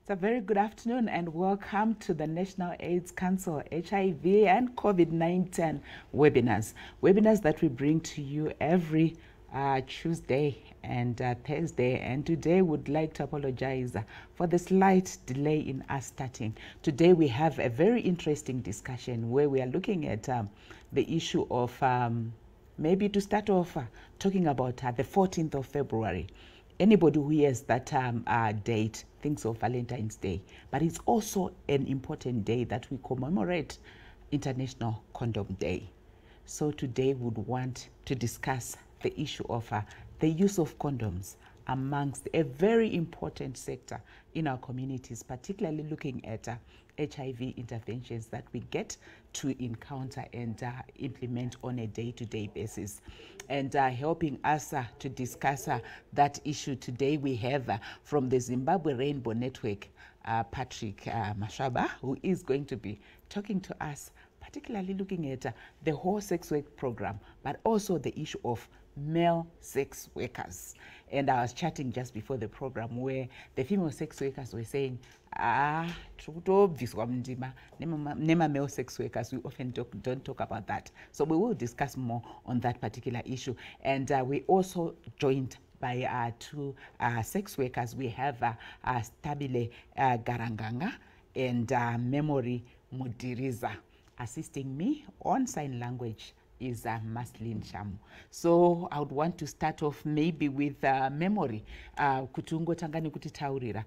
It's a very good afternoon and welcome to the National AIDS Council HIV and COVID-19 webinars. Webinars that we bring to you every Tuesday and Thursday, and today would like to apologize for the slight delay in us starting. Today we have a very interesting discussion where we are looking at the issue of maybe to start off talking about the 14th of February. Anybody who has that date thinks of Valentine's Day, but it's also an important day that we commemorate International Condom Day. So today we would want to discuss the issue of the use of condoms amongst a very important sector in our communities, particularly looking at HIV interventions that we get to encounter and implement on a day-to-day basis. And helping us to discuss that issue today, we have from the Zimbabwe Rainbow Network, Patrick Mashaba, who is going to be talking to us, particularly looking at the whole sex work program, but also the issue of male sex workers. And I was chatting just before the program where the female sex workers were saying, nema male sex workers, we often don't talk about that. So we will discuss more on that particular issue. And we also joined by two sex workers. We have Stabile Garanganga and Memory Mudiriza. Assisting me on sign language is Maslin Shamu. So I would want to start off maybe with Memory. Kutungo tangani kutitaurira.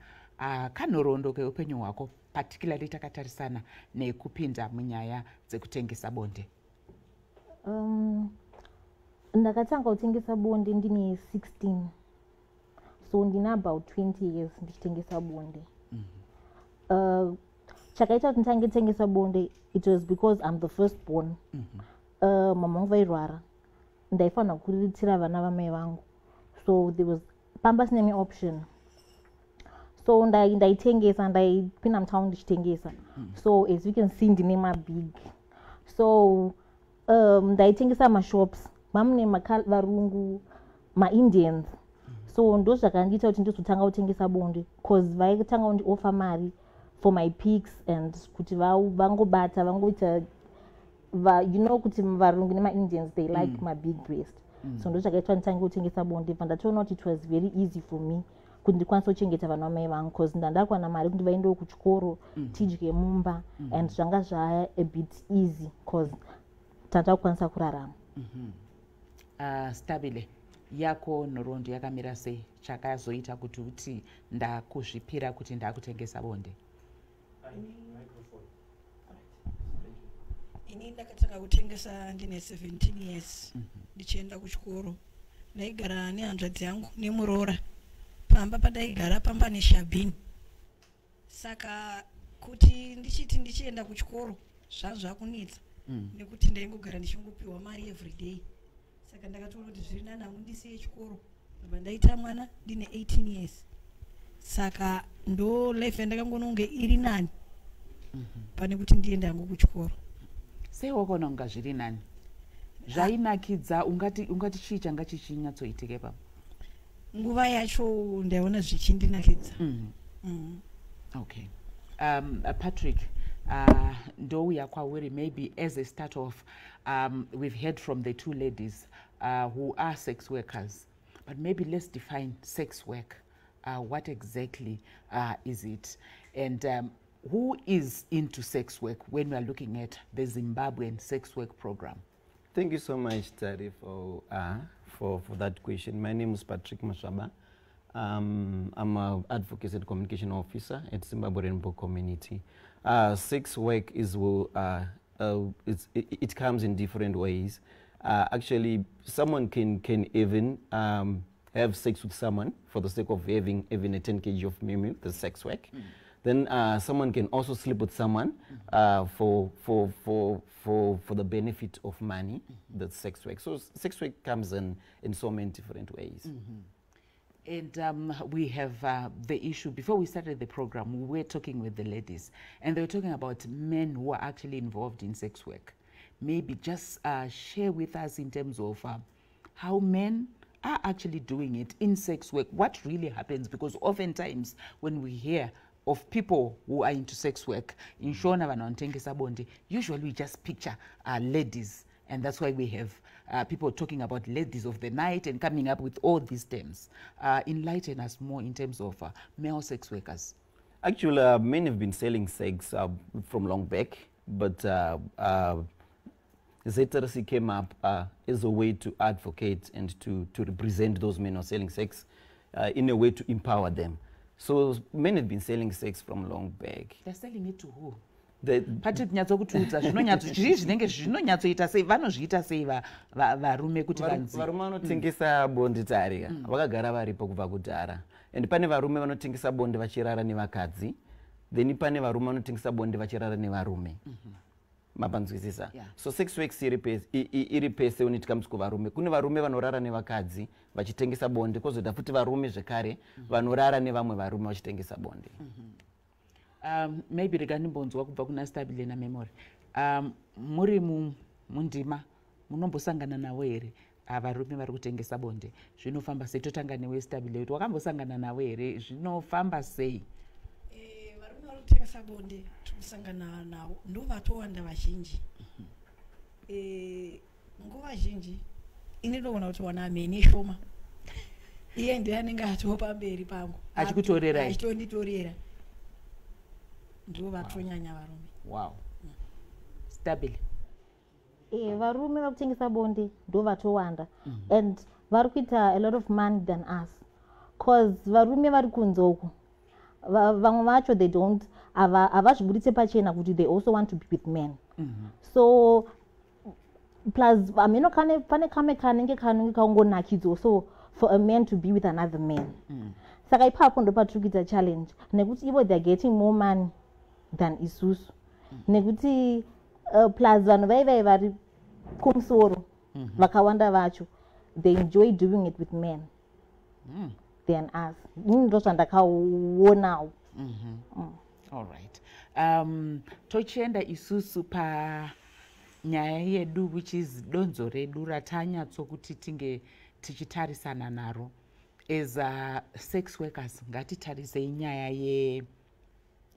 Kanorondo ke upenyu wako, particularly takatarisana ne kupinda munyaya dzekutengesa bonde. Ndakatanga kutengesa bonde ndine 16. So ndina about 20 years ndichitengesa bonde. Chakaita kuti ntange tengesa bonde, it was because I'm the firstborn. Mama vangu vairwara. Ndaifanira kuriritira vana vamai vangu. So there was pamba sine option. So ndaitengesa, ndaipinda mutown ndichitengesa. So as you can see ndine mabig. So ndaitengesa mashops. Mamune varungu, ma-Indians. So ndo zvakandiita kuti ndizotanga kutengesa bonde. Because vaikutanga kundioffer mari for my pics and kuti vangobata vangoita you know kuti varungu nema-Indians they like my big breast. So ndo zvakaitwa nditange kutengesa bonde. Vandatoona kuti it was very easy for me kuti ndikwanise kuchengeta vana vamai vangu because ndandakwana mari kuti vaendewo kuchikoro tidye mumba and zvanga zvaya a bit easy because tanda kukwanisa kurarama. Stabile yako nhoroondo yakamira sei? Chakazoita kuti uti ndakuzvipira kuti ndakutengesa bonde? Ini ndakatanga kutengesa ndine 17 years. Ndichienda kuchikoro. Ndaigara nehanzvadzi yangu nemuroora. Pamba padaigara pamba neshabhini. Saka kuti ndichienda kuchikoro zvakunetsa. Nekuti ndaingogara ndichingopihwa mari every day. Saka ndakatoona kuti zviri nani hangu ndisiye chikoro. Baba ndaita mwana ndine 18 years. Saka ndo life yandakangononge iri nani. Pane kuti ndiende hangu kuchikoro. Sei wakona unga zviri nani? Zvainakidza ungati chii changa chichinyatsoitike papa? Nguva yacho ndaiona zvichindinakidza. Okay. Patrick, ndouya kwauri maybe as a start off, we've heard from the two ladies who are sex workers, but maybe let's define sex work. What exactly is it? And who is into sex work when we are looking at the Zimbabwean sex work program? Thank you so much, Tari, for that question. My name is Patrick Mashaba. I'm an advocacy and communication officer at Zimbabwe Rainbow Community. Sex work is it comes in different ways. Actually, someone can even have sex with someone for the sake of having even a 10 kg of mimi, the sex work. Then someone can also sleep with someone for the benefit of money, the sex work. So sex work comes in so many different ways. And we have the issue, before we started the program, we were talking with the ladies, and they were talking about men who are actually involved in sex work. Maybe just share with us in terms of how men are actually doing it in sex work, what really happens, because oftentimes when we hear of people who are into sex work, in Shona vanotengesa bonde, usually we just picture ladies, and that's why we have people talking about ladies of the night and coming up with all these terms. Enlighten us more in terms of male sex workers. Actually, men have been selling sex from long back, but Zettersi came up as a way to advocate and to represent those men who are selling sex in a way to empower them. So men have been selling sex from long back. They're selling it to who? Varume vanotengesa bonde tarika vakagara varipo kubva kudhara, and pane varume vanotengesa bonde vachirara nevakadzi, then pane varume vanotengesa bonde vachirara nevarume. Mapanzwisisa. So sex work iri pese when it comes kuvarume. Kune varume vanorara nevakadzi vachitengesa bonde, kozota futi varume zvekare vanorara nevamwe varume vachitengesa bonde. Maybe reganimbonzwa kubva kuna Stabile na Memory. Muri mundima munombosangana nawo here varume vari kutengesa bonde. Zvinofamba sei? Totanga newe Stabile. Wakambosangana nawo here? Zvinofamba sei? Varume vari kutengesa bonde tinosangana nawo ndovatowanda vazhinji. Nguva zhinji inogona kuti wana mheni shoma. Iye ndiye anenge atopa mberi pangu. Achikutorera. Achitonditorera. Ndo vatonyanya varume. Wow. Stabile. Varume vakutengesa bonde ndo vatowanda, and vari kuita a lot of money than us, cause varume vari kunze uku vamwe vacho they don't havazvibuditse pachena kuti they also want to be with men. So plus ameno pane kame kanenge kaungonakidzo so for a man to be with another man. Saka ipapo ndo patiri kuita challenge nekuti ivo they're getting more money than isusu. Nekuti plus vanhu vaivai vari kumusoro vakawanda vacho they enjoy doing it with men than us. Ndo zvandakaonawo. All right. Tochienda isusu pa nyaya yedu which is donzo redu ratanyatsokuti tinge tichitarisana naro as sex workers. Ngatitarisei nyaya ye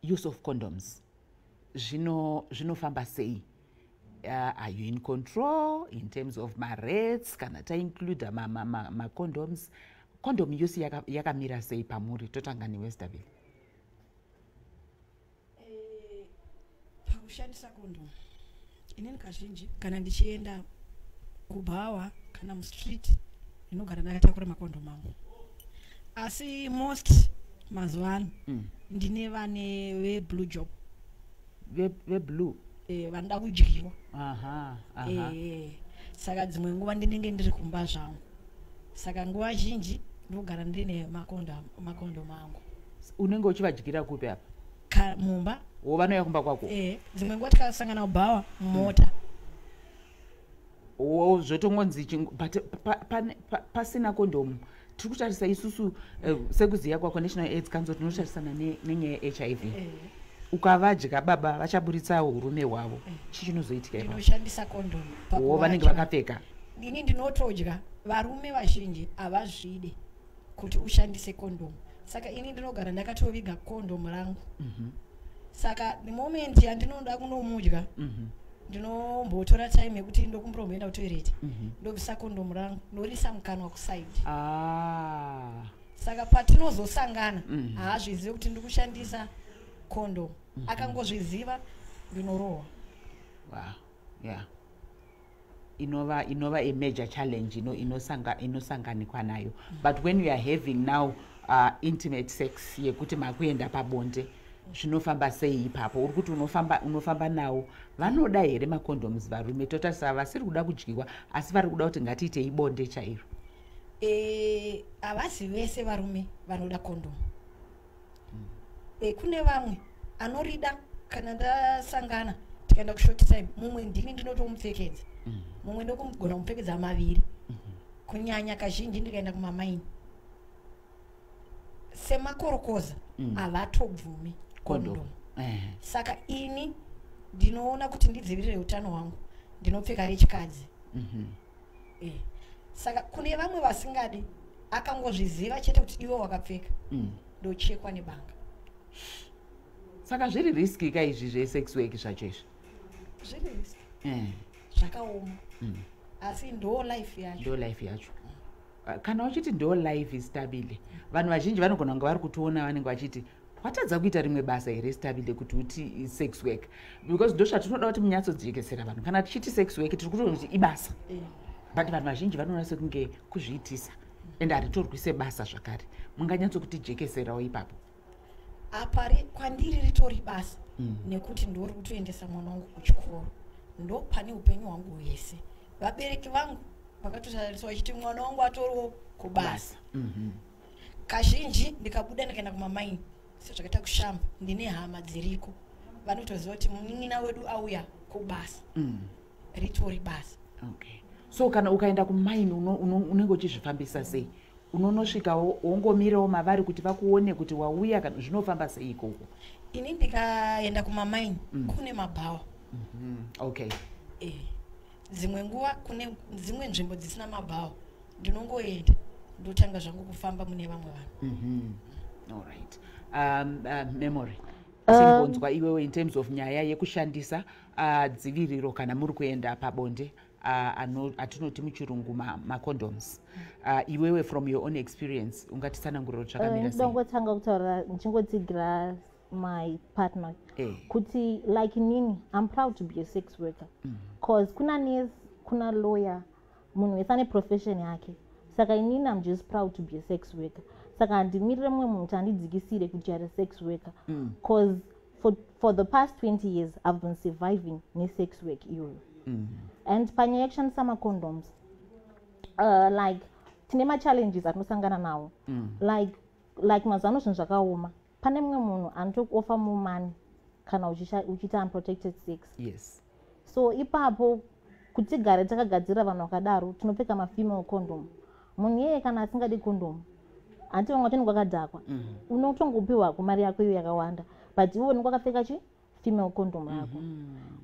use of condoms. Zvinofamba sei? Are you in control in terms of my rates? Kana ta include ma condoms? Condom use yakamira sei pamuri? Totanga newe Stabile. Pakushandisa condom inini kazhinji kana ndichienda kubhawa kana mustreet ndinogara ndakatakura makondom angu, asi most mazuva ano ndine vane veblue job. Veblue vanoda kudyiwa. Saka dzimwe nguva ndinenge ndiri kumba zvangu, saka nguva zhinji ndinogara ndine makondom angu. Unenge uchivadyira kupi apa? Mumba. Vanouya kumba kwako? Dzimwe nguva tikasangana kubhawa mumota. Zvotongonzi pasina kondomu tiri kutarisa isusu sekuziya kwako National AIDS Council tinotarisana nenyaya yeHIV. Ukavadya baba vachaburitsa urume hwavo. Chichinozoitika ipapo? Ndinoshandisa kondomu. Vanenge vakapfeka. Ini ndinotodya. Varume vazhinji havazvide kuti ushandise kondomu. Saka ini ndinogara ndakatoviga kondomu rangu. Saka the moment yandinoda kunomudya ndinombotora time yekuti ndokumboenda kutoilet ndobvisa kondomu rangu ndorisa mukanwa kuside. Saka patinozosangana haazvizivi kuti ndikushandisa kondomu. Akangozviziva ndinorohwa. Wow. Yeah. Inova a major challenge inosanganikwa nayo. But when you are having now intimate sex yekuti makuenda pabonde zvinofamba sei ipapo? Uri kuti unofamba nawo vanoda here macondoms varume? Totarisa vasiri kuda kudyiwa asi vari kuda kuti ngatiitei bonde chairo. Havasi vese varume vanoda kondomu. Kune vamwe anorida kana ndasangana tikaenda kushort time mumwe ndini ndinotomupfekedza mumwe ndokumugona kumupfekedza maviri kunyanya kazhinji ndikaenda kumamaini semakorokoza havatobvumi kondomu. Saka ini ndinoona kuti ndidzivirire utano hwangu ndinopfeka rechikadzi. Saka kune vamwe vasingadi akangozviziva chete kuti iwe wakapfeka ndochekwa nebanga. saka zviri riski ka izvi zvesex work zvacho izvi zviri riski zvakaoma asi ndo life yacho kana uchiti ndo life istabile vanhu vazhinji vanogona kunge vari kutoona vanenge vachiti watadza kuita rimwe basa here stabile kuti uti sex work because ndo zvatinoda kuti munyatsodzikesera vanhu kana tichiti sex work tiri kutoona kuti ibasa but vanhu vazhinji vanoona sekunge kuzviitisa ende haritorwi sebasa zvakare munganyatsoti jekeserawo ipapo apa kwandiri ritori basa nekuti ndori kutoendesa mwana wangu kuchikoro ndo pane upenyu hwangu hwese vabereki vangu vakatotariswa vachiti mwana wangu atoriwo kubasa kazhinji ndikabuda ndikaenda kumamaini sezvakaita kushamba ndine hama dziriko vanotoziva kuti munin'ina wedu auya kubasa ritori basa okay. So kana ukaenda kumaini unenge uchizvifambisa sei unonosvika wongomirawo mavari kuti vakuone kuti wauya kana zvinofamba sei ikoko ini ndikaenda kumamaini kune mabhawa okay dzimwe nguva kune dzimwe nzvimbo dzisina mabhawa ndinongoenda ndotanga zvangu kufamba mune vamwe vanhu alright memory simbonzwa iwewe in terms of nyaya yekushandisa dziviriro kana muri kuenda pabonde atinoti muchirungu macondoms iwewe from your own experience ungatitsanangurira zvakamira sei ndongotanga kutaura ndichingotsigira my partner kuti like nini I'm proud to be a sex worker because kuna nurse kuna lawyer munhu wese ane profession yake saka inini I'm just proud to be a sex worker saka handimirire mumwe munhu kuti andidzikisire kuti ari sex worker because for the past 20 years I've been surviving ne-sex work iyoyo and panyaya yekushandisa macondoms like tine machallenges atinosangana nawo like mazano zvinhu zvakaoma pane mumwe munhu anotokuofa mumani kana uchiita unprotected sex so ipapo kuti tigare takagadzira vanhu vakadaro tinopfeka mafemale condom munhu yeye kana asingadi condom anti vamwe vatonenge vakadhakwa unotongopiwa mari yako iyo yakawanda but iwe unenge wakapfeka female condom yako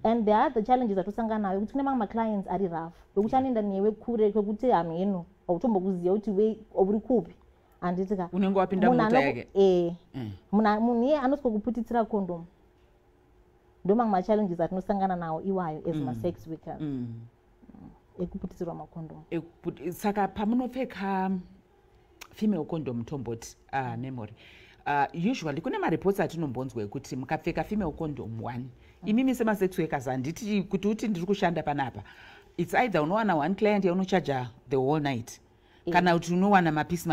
and there are the challenges atosangana nayo kuti kune mamwe maclients ari rough wekuti anoenda newe kure kwekuti hanhu yenu hautombokuziva kuti we uri kupi handitika unenge wapinda mota yake munhu iye anoswa kuputitsira condom ndo mamwe machallenges atinosangana nawo iwayo as ma-sex workers ekuputitsirwa macondom saka pamunopfeka female condom tomboti memory usually kune mareports atinombonzwa ekuti mukapfeka female condom 1 imimi sema-sex workers handiti kuti uti ndiri kushanda panapa it's either unowana 1 client yaunochaja the whole night kana kuti unowana mapisi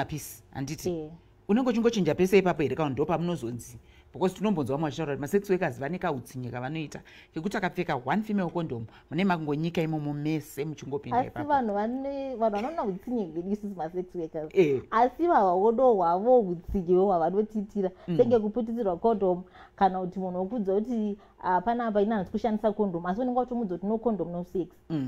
handiti unenge uchingochinja pese ipapo here kana ndo pamunozonzi because tinombonzwa vamwe vachitaura kuti ma-sex workers vane kautsinye kavanoita kekuti akapfeka 1 female condom mune makungonyika imomo mese muchingopinda ipapo asi vanhu vanoona utsinye hwedu ma-sex workers asi vavawodo hwavo utsinye hwavanotitira senge kuputitsirwa condom kana kuti munhu wokudza kuti panapa ina handisi kushandisa condom asi unenge watomudza kuti no condom no sex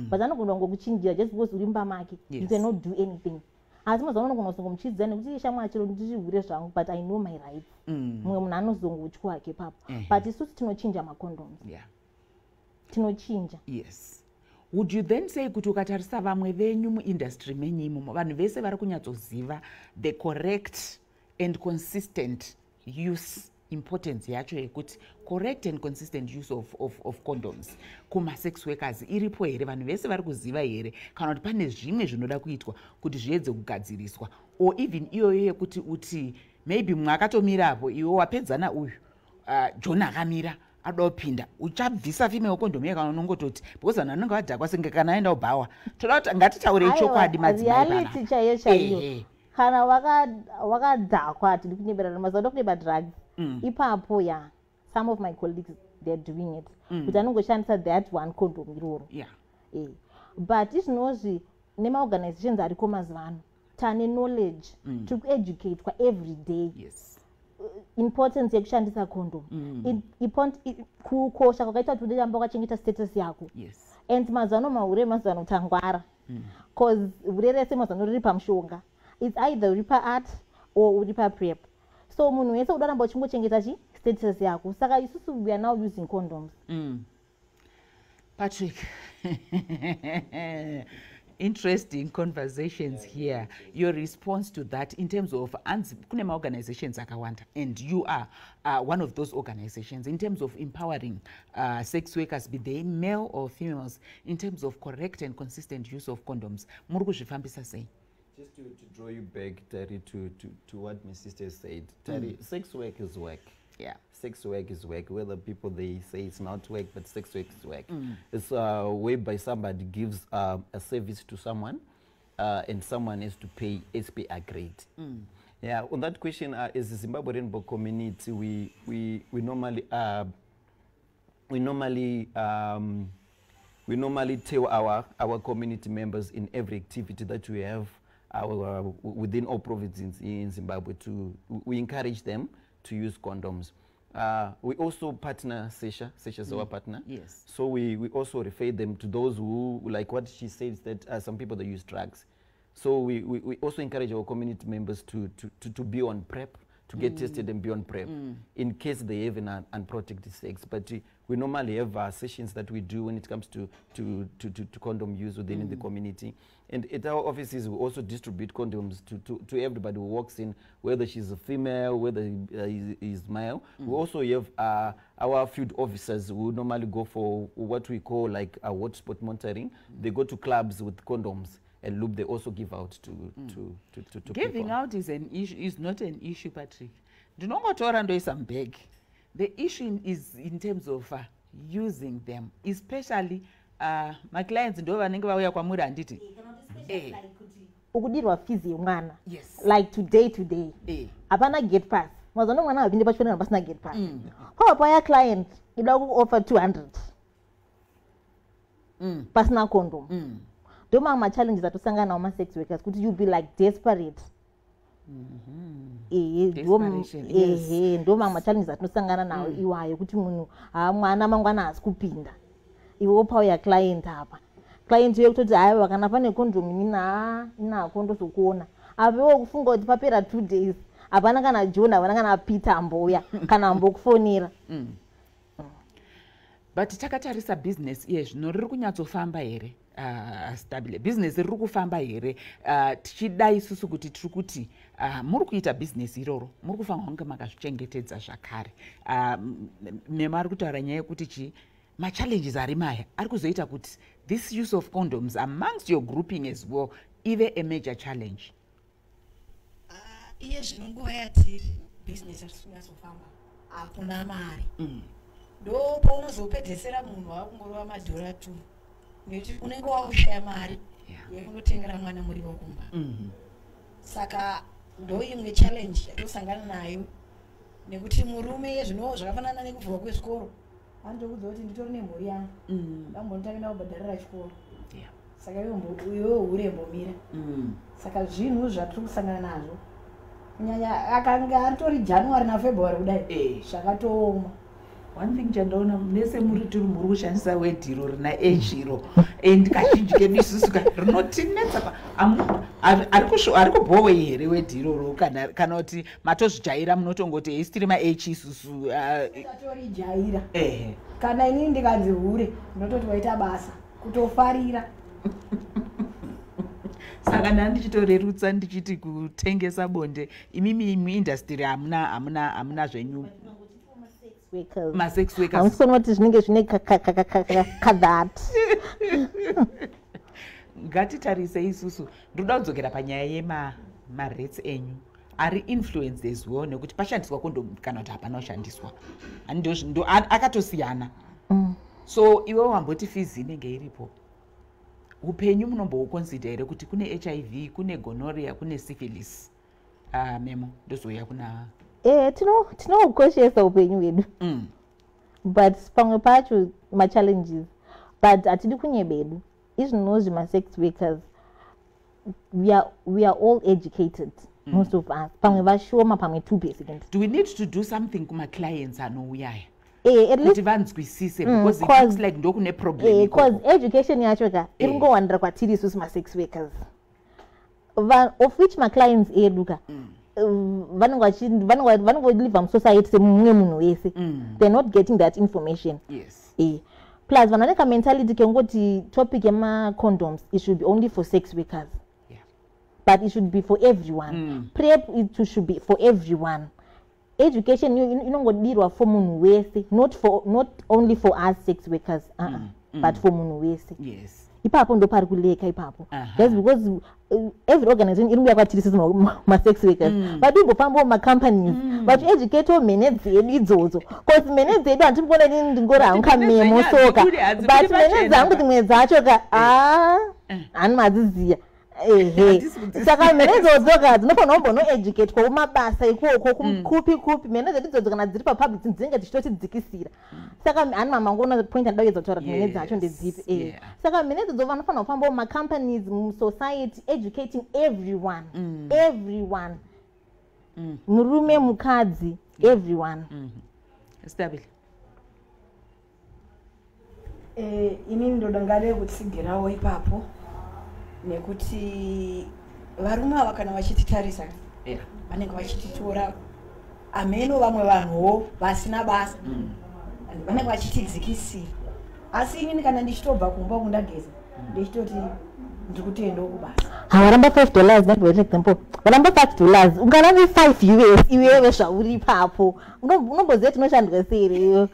but anogona ngokuchinjira just because uri mumba make you cannot do anything asi mazuva anogona kusongomuchidzira nekuti shamwa achiro ndichihure zvangu but I know my rights mumwe munhu anozongotya hake papo but isusu tinochinja macondoms tinochinja would you then say kuti ukatarisa vamwe venyu muindustry menyu imomo vanhu vese vari kunyatsoziva the correct and consistent use importance yacho yekuti correct and consistent use of condoms kuma-sex workers iripo here vanhu vese vari kuziva here kana kuti pane zvimwe zvinoda kuitwa kuti zviedze kugadziriswa or even iyoyo yekuti uti maybe mumwe akatomirapo iwe wapedzana uyu John akamira adoda kupinda uchabvisa female condom yeka unongototi because vanhu vanenge vadhakwa senge kana aenda ubhawa toda kuti ngatitaure chokwadi madzimai reality chaiyo chaiyo kana wakadhakwa tiri kunyeberana mazaoda kuneba drugs ipapo some of my colleagues they're doing it kuti anongoshandisa that 1 condom iroro but izvinozvi nemaorganizations ariko mazuva ano tane knowledge tiri kueducatwa every day importance yekushandisa condom kukosha kwakaita kuti uramba wakachengeta status yako and mazuva ano mahure mazuva ano tangwara because urere se mazuva ano riri pamushonga it's either uri paart or uri paprep so munhu wese udaramba uchingochengeta status yako saka isusu we are now using condoms Patrick Interesting conversations here. Your response to that in terms of kunema organizations akawanda, and you are one of those organizations in terms of empowering sex workers, be they male or females, in terms of correct and consistent use of condoms. Murukuzvifambisa sei? Just to draw you back, Tari, to what my sister said. Tari, sex work is work. Yeah. Sex work is work. Whether people they say it's not work, but sex work is work. It's whereby somebody gives a service to someone, and someone has to pay SP agreed. Yeah. On that question, as a Zimbabwean community, we normally tell our community members in every activity that we have within all provinces in Zimbabwe we encourage them to use condoms. We also partner Sesha is our partner. Yes. So we also refer them to those who, like what she says, that some people that use drugs. So we also encourage our community members to be on PrEP, to get tested and be on PrEP in case they have an unprotected sex. But we normally have sessions that we do when it comes to condom use within the community. And at our offices, we also distribute condoms to everybody who walks in, whether she's a female, whether he is male. We also have our field officers who normally go for what we call like a hotspot monitoring. They go to clubs with condoms and loop. They also give out to Giving people. out is an issue, is not an issue, Patrick. Do not go to Orlando some beg. The issue is in terms of using them, especially my clients ndo vanenge vauya kwamuri handiti ukudirwa fizi yomwana. Yes. Like today hapana get pass mazono mwana apinde pachona pasina get pass kwa ya client ida ku offer 200 pasina condom. Do ma challenges atosangana na ma sex workers kuti you be like desperate. Ndo ma challenges atosangana nawo iwayo kuti munhu mwana mangwana asikupinda. Iwo pauya client hapa. Client yekutoti hayi wakana pane condom ina kondo sokuona. Avewo kufunga kuti papera 2 days. Apana kana Jona, apana kana Peter amboya kana ambokufonera. But takatarisa business zvino riri kunyatsofamba here. Stabile business riri kufamba here. Tichida isusu kuti tiri kuti muri kuita business iroro muri kufanira kunge makazvichengetedza zvakare. Memari kutaura nyaya yekuti my challenges are maya ari kuzoita kuti this use of condoms amongst your grouping as well ive a major challenge. Iye zvinonguva yati business atisingazofamba hakuna mari ndo paunozopedzesera munhu wakungorova madhora 2 nekuti unenge wakushaya mari yekunotengera mwana muriwo kumba. Saka ndo imwe challenge yatosangana nayo nekuti murume yezvino zvakafanana nekuvhurwa kwezvikoro andokudza kuti nditori nemhuri yangu ndambonotanga kubhadharira chikoro. Saka iwewe urembomira. Saka zvinhu zvatiri kusangana nazvo kunyanya akanga atori January na February kudai zvakatooma. One thing chandaona nese muri tiri muri kushandisa wedhiro rina ejiro and kazhinji kedu isusu rinotinetsa ari kubhowe here wedhiro ro kana kuti matozvijaira munotongoti isitiri maH isusu atori jaira kana inini ndikanzi hure ndinototi waita basa kutofarira. Saka ndandichitorerutsa ndichiti kutengesa bonde imimi muindustry hamuna zvenyu ma sex workers. Hamusoni kuti zvinenge zvine that. Ngatitarise isusu ndoda kudzokera panyaya yema-rates enyu ari influenced as well nekuti pashandiswa condom kana kuti hapana kushandiswa ndo akatosiyana. So iwe wamboti fizi inenge iripo upenyu munomboconsider here kuti kune HIV, kune gonorrhea, kune syphilis. Memo ndozouya kuna tinokoshesa upenyu hwedu but pamwe pacho ma-challenges but hatidi kunyebedu izvinozvi ma-sex workers we are all educated. Most of us pamwe vashoma pamwe 2%. Do we need to do something kuma-clients anouyaya kuti vanzwisise because it looks like ndokune problem because education yacho ka iri ngowandira kwatiri isusu ma-sex workers of which ma-clients edu ka vanongoliva musociety semumwe munhu wese. They're not getting that information. Yes. plus vanoneka mentality kengoti topic yema condoms it should be only for sex workers. But it should be for everyone. PrEP it should be for everyone. Education you know what deal for munhu wese, not only for us sex workers, but for munhu wese. Yes. Ipapo ndo pari kuleka ipapo. That's because every organization iri yakwatirisa ma sex workers. But we pambo ma companies. But educate all menets edu idzodzo. Cause menets edu antibona ndingora ankamemo soka. But menets zangu timwe dzacho ka ani madziziya. Saka menezi odzoka dzinofana kumbono educate kwa mabasa ikoko kupi menezi dzidzo kana dziri pa public dzinenge dzichitoti dzikisira. Saka ani mama ngona point and doyedzo tora menezi dzacho ndedzipi. Saka menezi dzo vanofana kufamba ma companies society educating everyone. Everyone. Murume mukadzi everyone. Stabile. Ini ndodangale kuti sigerawo ipapo. Nekuti varume ava kana vachititarisa vanenge vachititora ameno vamwe vanhuwo vasina basa vanenge vachitidzikisira asi inini kana ndichitobva kumba kundageza ndichitoti ndiri kutoendawo kubasa hawaramba $5 ndandibere example waramba $5 ungarambi $5 iwewe zvauri ipapo unomboziva tinoshandwa sei iwewe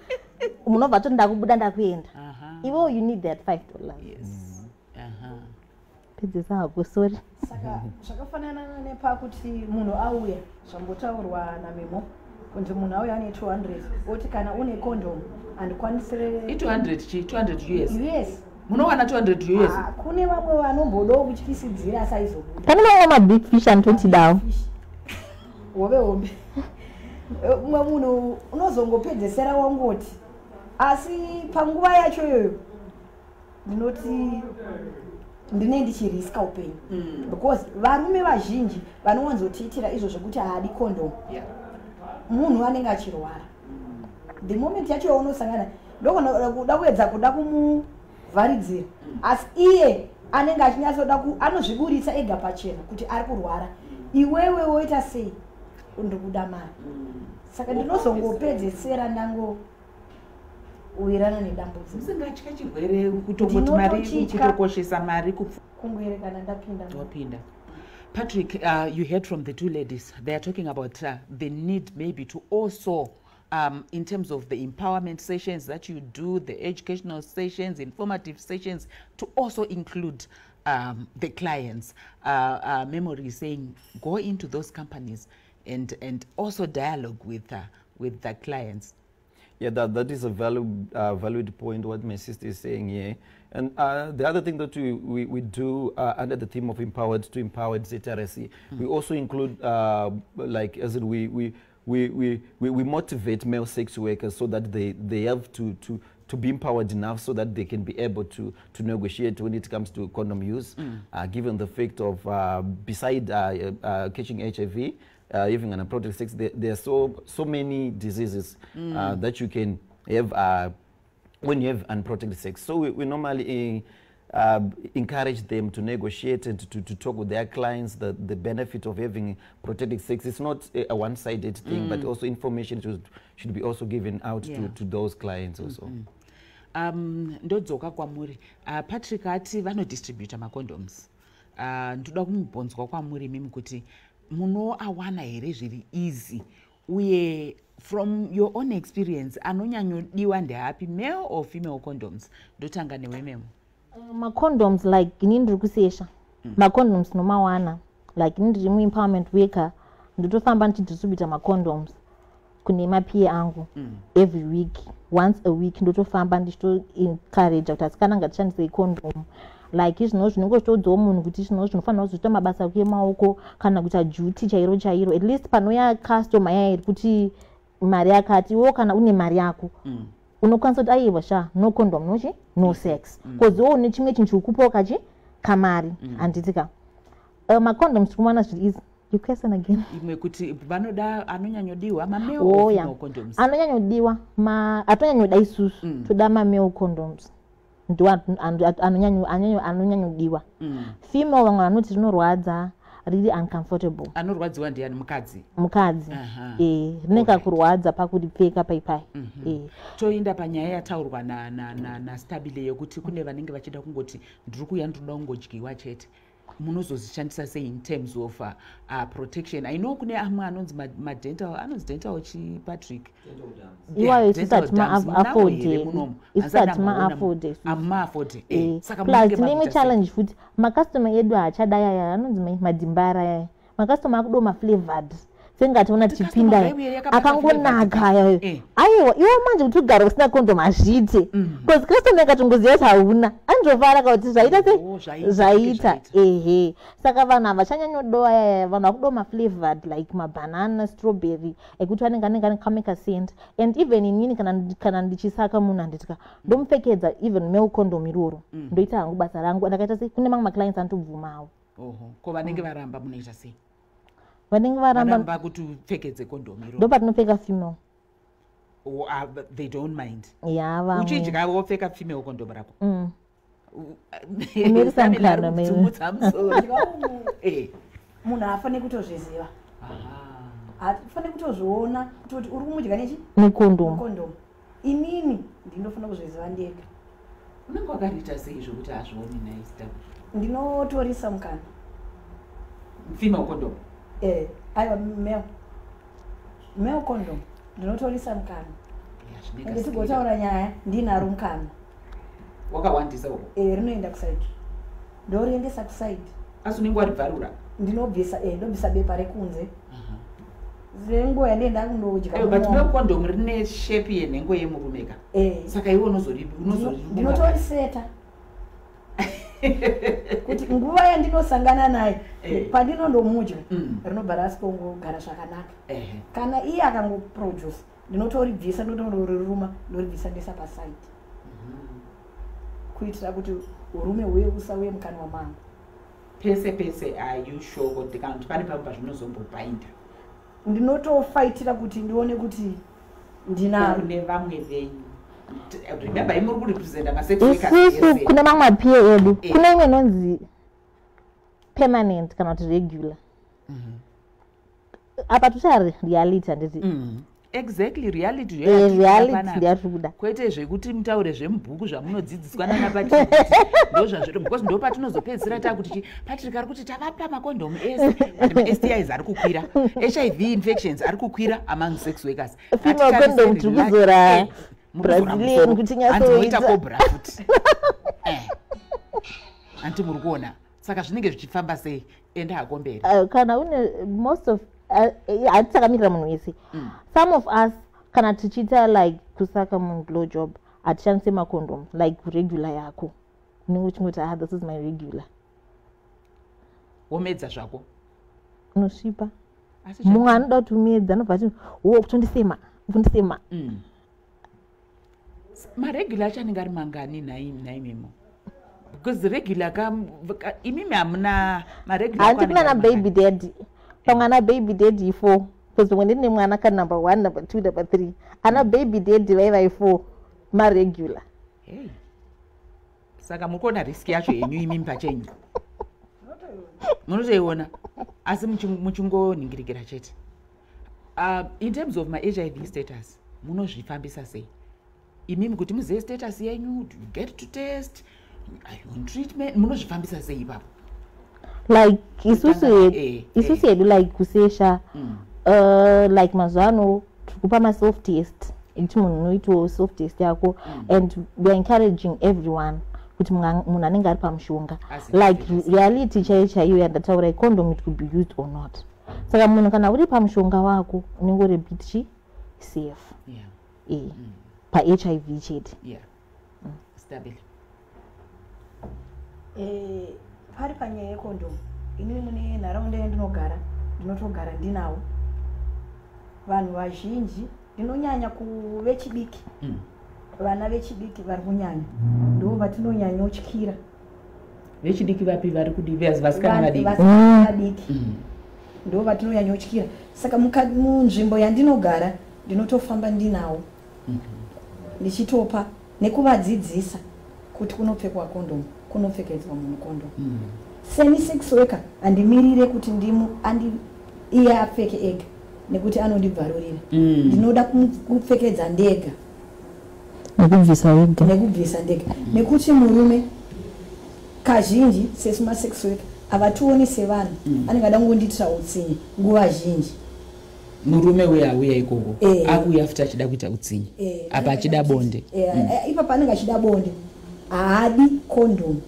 munobva toti ndakubuda ndakuenda iwewe you need that $5. Sorry. Saka zvakafanana nepakuti munhu auya zvambotaurwa namemo kuti munhu auya ane 200 oti kana une condom andikwanisire $200 US. Yes. Munowana $200 US. Kune vamwe vanombodawo kutyisidzira saizobuda. Pane vamwe big fish and 20 down. Hombe. Umwe munhu unozongopedzesera wangoti asi panguva yacho yoyo ndinoti ndine ndichiriska upenyu because varume vazhinji vanowanzotiitira izvo zvekuti haadi condom munhu anenge achirwara the moment yacho yaunosangana ndokuda kuedza kuda kumuvharidzira asi iye anenge achinyatsoda anozviburitsa ega pachena kuti ari kurwara iwewe woita sei ndikuda mari saka ndinozongopedzesera ndango uirana nedambudziko usingatya chirwere kutongoti mari kutokoshesa mari kungoerekana ndapinda. Patrick, you heard from the two ladies. They are talking about the need maybe to also in terms of the empowerment sessions that you do, the educational sessions, informative sessions, to also include the clients. Memory is saying go into those companies and also dialogue with the clients. Yeah, that is a valid point what my sister is saying here. And the other thing that we do under the theme of empowered to empowered ZRC, we also include like as in we motivate male sex workers so that they have to be empowered enough so that they can be able to negotiate when it comes to condom use, given the fact of beside catching HIV, even unprotected sex, there are so many diseases that you can have when you have unprotected sex. So we normally encourage them to negotiate and to talk with their clients the benefit of having protected sex. It's not a one-sided thing, but also information should be also given out to those clients also. Ndodzoka kwamuri Patrick ati vanodistributa macondoms. Ndoda kumubvunzwa kwamuri mimi kuti munoawana here zviri easy uye from your own experience anonyanyodiwa ndeapi, male or female condoms? Ndotanga newe memo. Macondoms like inini ndiri kusesha macondoms nomawana like inini ndiri empowerment worker ndotofamba ndichidistributa macondoms kune mapiye angu every week, once a week ndotofamba ndichito encourage kuti asikana ngatishandise condom like izvino zvinenge zvitodzawo munhu kuti izvino zvinofanira kuzoita mabasa ake emaoko kana kuita duty chairo at least panouya customer yairi kuti mari yakati iwo kana une mari yako unokwanisa kuti aiwa sha no condom nochi no sex because iwo une chimwe chinhu chikupa kachi kamari anditika macondoms tinowana zviri easy. You question again. Imwe kuti vanoda anonyanyodiwa mamale or female condoms? Anonyanyodiwa atonyanyoda isusu toda mamale condoms ndo anonyanyodiwa. Female vamwe vanoti zvinorwadza really uncomfortable. Anorwadziwa ndiani mukadzi? Mukadzi. Rinenge kurwadza pakuripfeka paipai. Toenda panyaya yataurwa na Stabile yekuti kune vanenge vachida kungoti ndiri kuya ndoda kungodyiwa chete. Munozozvishandisa sei in terms of protection? I know kune amwe anonzi dental Patrick. Iwayo isisati ma-afforde. Isisati ma-afforde. Ama-afforde. Plus, name challenge futhi. Ma-customer edu achadaya anonzi madimbara yaya. Ma-customer akudo ma-flavored. Sengati una tipinda akangonaka aiwa iwe manje kuti ugara usina condom azvite because customer akatongoziva kuti hauna andofara kuti zvaita zvaita saka vanhu havachanyanyodowa yaya vanhu vakudowa maflavored like mabanana strawberry ekuti vanenge kameka scent and even inini kana ndichisaka munhu handitika ndomupfekedza even male condom iroro ndoita hangu basa rangu ndakaita sei kune mamwe maclients anotobvumawo ko vanenge varamba munoita sei? Vanenge varamba kuti upfekedze condom iro. Ndo patinopfeka female. They don't mind. Yeah, vamwe. Uchinjika wopfeka female condom rako. Umirisa mukana mewe. Munhu afane kutozviziva. Afane kutozviona kuti uri kumudya nechi? Condom. Inini ndinofana kuzviziva ndega. Unenge wakariita sei zvokuti azvioni naista? Ndinotorisa mukana. Female condom. Aiwa male condom ndinotorisa mukana. Nditigotaura nyaya ndinaro mukana. Wakawandisa uko? Rinoenda kusaidi. Ndoriendesa kusaidi. Asi unenge waribvarura? Ndinobvisa bepa rekunze. Zengo yanenda kundodya. But male condom rine shape yenhengo yemurumeka. Saka iwe ndinotoriseta. Kuti nguva yandinosangana naye pandinondomudya rinobva rasingogara zvakanaka. Kana iye akangoproduce ndinotoribvisa ndotoriruma ndoribvisa ndesa pasaidi kuitira kuti urume huye usauye mukana wamangu. Pese are you sure kuti kana pane pamwe pazvinozombopainda? Ndinotofaitira kuti ndione kuti ndinaro nevamwe venyu. Remember imuri kurepresenta ma-sex workers. Isusu kune mamwe mapiye edu. Kune imwe inonzi permanent kana kuti regular. Apa tuchari reality handiti. Exactly, reality ndiyatikuda. Kwete zvekuti mutaure zvemubhuku zvamunodzidziswa nana Patrick. Ndozvazvo because ndo patinozopedzisira takuti Patrick ari kuti tavapa makondomu ese but STIs ari kukwira. HIV infections ari kukwira among sex workers. Female condom tikuzora Brazilian kuti nyasoita cobra futi. Anti muri kuona. Saka zvinenge zvichifamba sei enda akomberi. Kana une most of atitakamira munhu wese. Some of us kana tichita like kusaka munhu blowjob atishandise macondom like regular yako. Unenge uchingoti this is my regular. Womedza zvako. Unosvipa. Mumwe anoda kuti umedza anobva ati kutondisema. Maregular achanenge ari mangani naimimo? Because regular imimi hamuna maregular. Handikuna na baby daddy. Pamwe ana baby daddy 4. Because when ndine mwana ka number 1, number 2, number 3. Ana baby daddy vai 4 maregular. Hey. Saka mukona risk yacho yenyu imimi pachenyu. Munotoiona asi muchingoningirikira chete. In terms of my HIV status, munozvifambisa sei? Imimi kuti muzive status yenyu, do you get to test? Are you on treatment? Munozvifambisa sei ipapo? Like isusu yedu like kusesha like mazano tukupa ma self test. Ekuti munhu unoitawo self test yako and we are encouraging everyone kuti munhu anenge ari pamushonga like reality chaiyo yandataura condom it could be used or not. Saka munhu kana uri pamushonga wako unenge uri bit safe. Pa HIV chete. Stabile. Pari panyaya yekondom inini mune nharaunda yandinogara ndinotogara ndinawo vanhu vazhinji ndinonyanya kuvechidiki. Vana vechidiki vari kunyanya ndo vatinonyanya utyira. Vechidiki vapi vari kudivi vasikana vadiki ndo vatinonyanya utyira. Saka munzvimbo yandinogara ndinotofamba ndinawo ndichitopa nekuvadzidzisa kuti kunopfekwa kondomu, kunopfekedzwa munhu kondomu. semi sex worker andimirire kuti ndimu iye apfeke ega nekuti anondibvarurira ndinoda kupfekedza ndega nekubvisa ndega nekuti murume kazhinji sesima sex worker avationi sevanhu anenge ada kungondiitira utsinye nguva zhinji. Murume uya ikoko akuya futi achida kuita utsinye apa achida bonde ipapa anenge achida bonde haadi condom.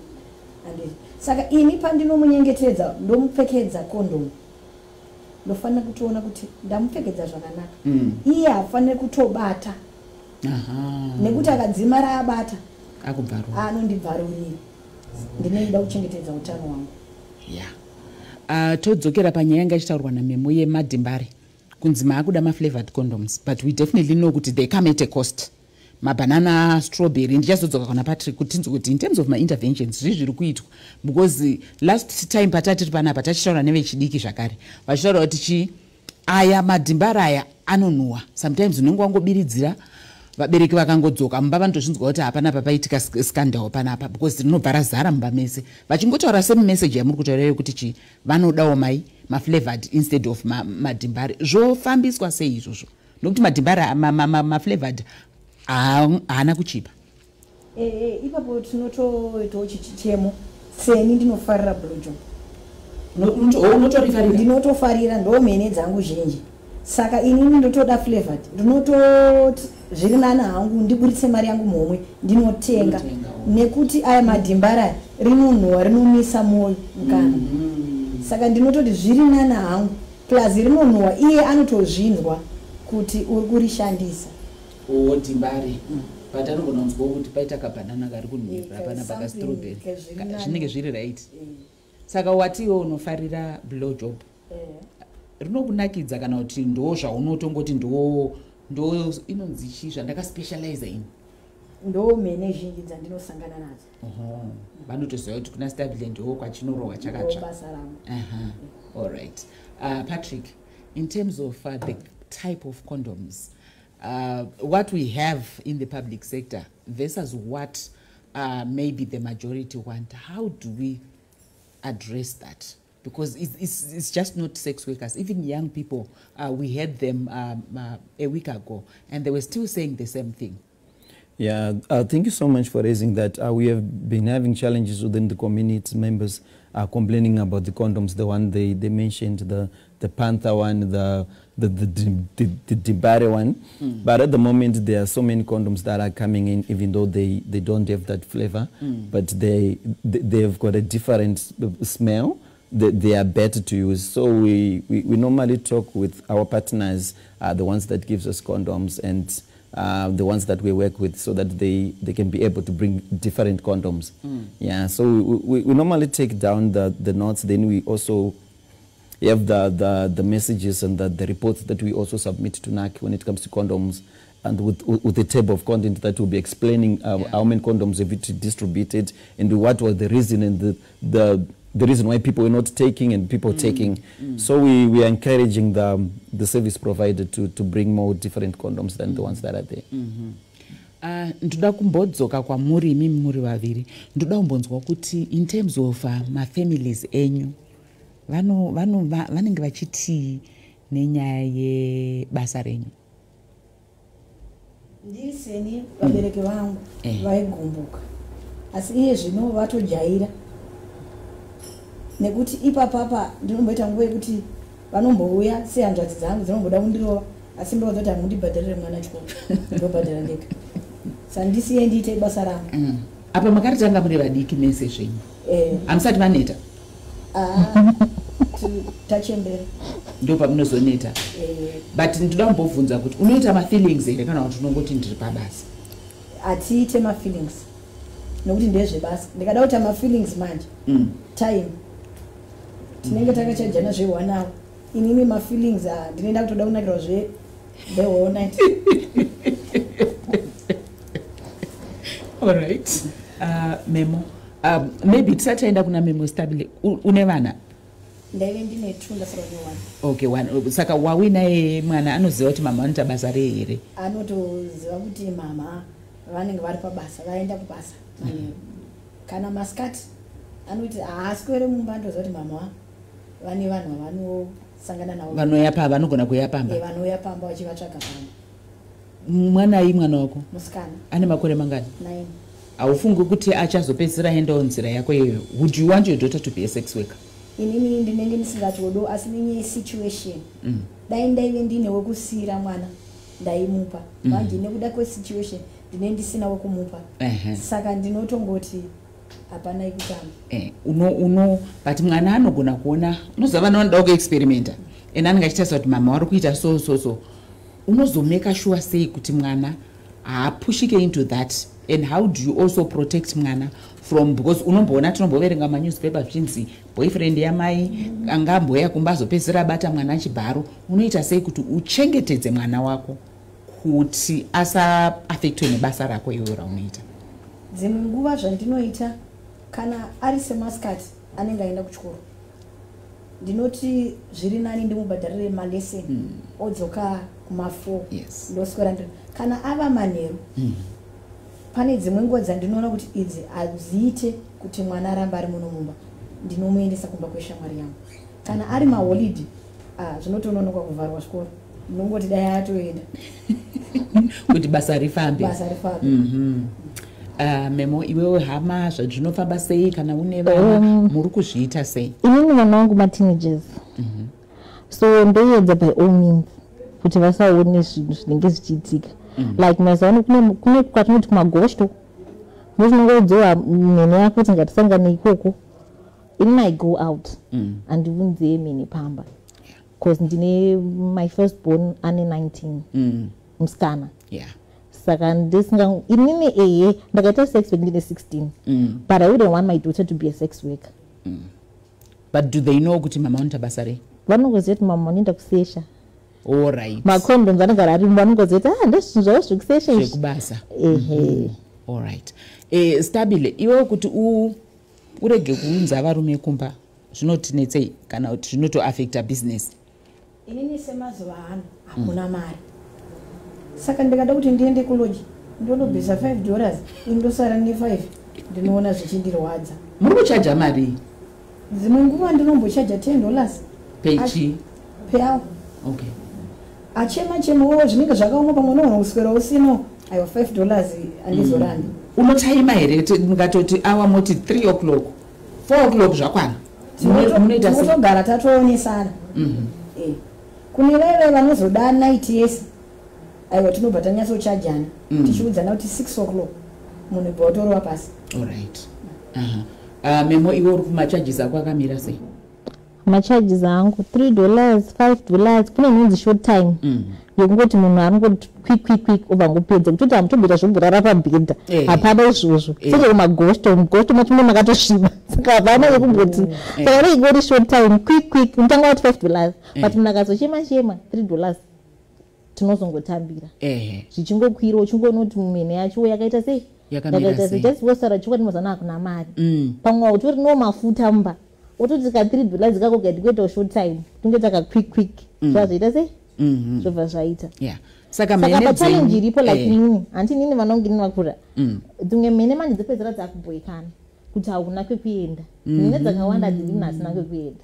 Saka ini pandinomunyengetedza ndomupfekedza condom ndofanira kutoona kuti ndamupfekedza zvakanaka iye hafaniri kutobata nekuti akadzimara abata anondibvarurira. Ndinoda kuchengetedza utano wangu. Todzokera panyaya yanga ichitaurwa naMemo yemadhimbare kunzi maakuda maflavored condoms, but we definitely know kuti they come at a cost. Mabanana, strawberry, ndichazodzoka kana Patrick kuti in terms of my interventions zviri kuitwa, because last time patati panapa tachitaura nevechidiki zvakare vachitaura kuti aya madhimbare aya anonhuwa, sometimes unenge wangobiridzira vabereki vakangodzoka mumba vanotozvinzwa kuti hapana papaitika scandal panapa, because rinobva razara mumba mese vachingotaura semumessage yamuri kutaurayo kuti vanodawo maflavored instead of madhimbare. Zvofambiswa sei izvozvo nokuti madhimbare maflavored haana kuchipa? Ipapo tinotoitawo chichemo seni ndinofarira blowjob. Ndinotofarira ndo mhene dzangu zhinji, saka inini ndotoda flavored, ndinototi zviri nani hangu ndiburitse mari yangu momwe ndinotenga nekuti aya madhimbara rinonhuwa rinomisa moyo mukana. Saka ndinototi zviri nani hangu plus rinonhuwa iye anotozvinzwa kuti uri kurishandisa. Dhimbare but anogona kunzwa kuti paita kabanana kari kunhuhwira pana pakastrawberry zvinenge zviri right. Saka wati iwe unofarira blowjob rinokunakidza kana kuti ndo zvaunotongoti ndo inonzi chii zvandakaspecialize in ndo mhene zhinji dzandinosangana nadzo. Vanotoziva kuti kuna stabile ndo kwachinorohwa chakatsva. All right. Patrick, in terms of the type of condoms, what we have in the public sector versus what maybe the majority want, how do we address that? Because it's just not sex workers, even young people. We had them a week ago and they were still saying the same thing. Yeah, thank you so much for raising that. We have been having challenges within the community. Members are complaining about the condoms, the one they mentioned, the Panther one, the Dibare one. But at the moment, there are so many condoms that are coming in, even though they don't have that flavor, but they've got a different smell. They are better to use. So we normally talk with our partners, the ones that gives us condoms, and the ones that we work with, so that they can be able to bring different condoms. Yeah, so we normally take down the notes, then we also have the messages and the reports that we also submit to NAC when it comes to condoms, and with a table of content that will be explaining how many condoms have it distributed and what was the reason and the reason why people were not taking and people taking. So we are encouraging the service provider to bring more different condoms than the ones that are there. Ndoda kumbodzoka kwamuri imimi muri vaviri. Ndoda kumbonzwa kuti in terms of mafamilies enyu vanenge vachiti nenyaya yebasa renyu. Ndiseni vabereki vangu vaigumbuka, asi iye zvino vatojaira nekuti ipapapa ndinomboita nguva yekuti vanombouya sehanzvadzi dzangu dzinomboda kundirova, asi ndoudza kuti hamundibhadharire mwana chikoro, ndobhadhara ndega. Saka ndisiye ndiite basa rangu. Apa makaritanga muri vadiki mese zvenyu? Hamusati maneta? Tachembera. Ndo pamunozoneta. But ndoda kumbobvunza kuti unoita mafeelings here kana kuti unongoti ndiri pabasa? Atiite mafeelings. Nokuti ndezvebasa. Ndikada kuita mafeelings manje. Time. Tinenge takachajana zve1 hour. Inini mafeelings ndinoenda kutoda kunakirwa zve the whole night. All right. Memo. Maybe tisataenda kuna Memo stabile. Une vana? Ndaive ndine 2 ndasara ne1. Okay, 1. Saka wawinaye mwana anoziva kuti mama anoita basa rei here? Anotoziva kuti mama vanenge vari pabasa, vaenda kubasa. Kana masikati Anoti aswere mumba ndozoti mama vane vanhu vanosangana navo vanoyapa vanogona kuyapamba vanoyapamba vachivatsvaga pamba. Mwanai mwana wako? Musikana. Ane makore mangani? 9. Haufungi kuti achazopedzisira aendawo nzira yako iyoyo? Would you want your daughter to be a sex worker? Inini ndinenge ndisingatodo asi nenye situation. Dai ndaive ndine wekusira mwana ndaimupa. Manje nekuda kwesituation ndine ndisina wekumupa. Saka ndinotongoti hapana ikutamba. But mwana anogona kuona unozava vanoda kuexperimenta and anenge achitariswa kuti mama vari kuita so unozomeka sure sei kuti mwana haapushike into that, and how do you also protect mwana from, because unomboona tinomboverenga manewspaper zvichinzi boyfriend yamai angamboya kumba azopedzisira abata mwana achibharo. Unoita sei kuti uchengetedze mwana wako kuti asa affectwe nebasa rako iwe raunoita? Dzimwe nguva zvandinoita kana ari semaskati anenge aenda kuchikoro ndinoti zviri nani ndimubhadharire maleseni odzoka kuma4 ndoswera kana ava manheru pane dzimwe nguva dzandinoona kuti idzi hadziite kuti mwana aramba ari muno mumba ndinomuendesa kumba kweshamwari yangu. Kana ari maholidhi zvinotononoka kuvharwa zvikoro ndinongoti dai atoenda kuti basa rifambe. Memo iwewe hama zvazvinofamba sei kana une vana muri kuzviita sei? Inini vana vangu mateenagers. So ndoedza by all means kuti vasaone zvinhu zvinenge zvichiitika. Like mazuva kune kwatinoti kumagosto ndozvinongodzowa mhene yako kuti ngatisangane ikoko. Inini I go out handibvunze mhene pamba because ndine my firstborn ane 19 musikana. Saka ndisinga inini ndakaita sex work ndine 16 but I wouldn't want my daughter to be a sex worker. But do they know kuti mama unoita basa rei? Vanongoziva kuti mama unoenda kusesha. All right. Macondoms anogara ari vanongoziva kuti ndezvinhu zvavo zvekusesha izvi zvekubasa. All right. Stabile iwe kuti urege kuunza varume kumba zvinotinetsei kana kuti zvinotoaffecta business? Inini semazuva ano hakuna mari. Saka ndikada kuti ndiende kuloji ndonobvisa $5 indosara ne5 ndinoona zvichindirwadza. Muri kuchaja mari? Dzimwe nguva ndinombochaja $10 pechi pehour. Okay. Achema wowo zvinenge zvakaoma pamwe unowana kuswera usino aiwa $5 andizorandi. Unotaima here mukatoti awa moti 3 o'clock 4 o'clock zvakwana? Tinotogara tatoonesana. Kune veve vanozoda night yese aiwa tinobva tanyatsochajana tichiudzana kuti 6 o'clock munhu bvautorowa pasi. All right. Memo iwe uri kumacharges ako akamira sei? Macharges angu $3 $5 kune inonzi short time yekungoti munhu anongoti quick obva ngopedza kutoti hamutobvita zvoburara pabhedha hapana izvozvo senge kumagosto macho mune makatosviba saka hapana yekumboti saka reingori short time quick unotanga wati $5 but munhu akazoshema $3 tinozongotambira zvichingokwira uchingonoti mumhene yacho yakaita sei yakaita sei tasingosara chikwati mazana hakuna mari pamwe utori no mafuta mba ototi ka $3 dzikako gadikuita short time tunge taka quick zvazoita sei zvobva zvaita. Saka mhene challenge iripo like nini anti nini vanongini vakura dzimwe mhene manje dzopedzera dzakuboikana kuti hauna kwekuenda mhene dzakawanda dziri nasina kwekuenda.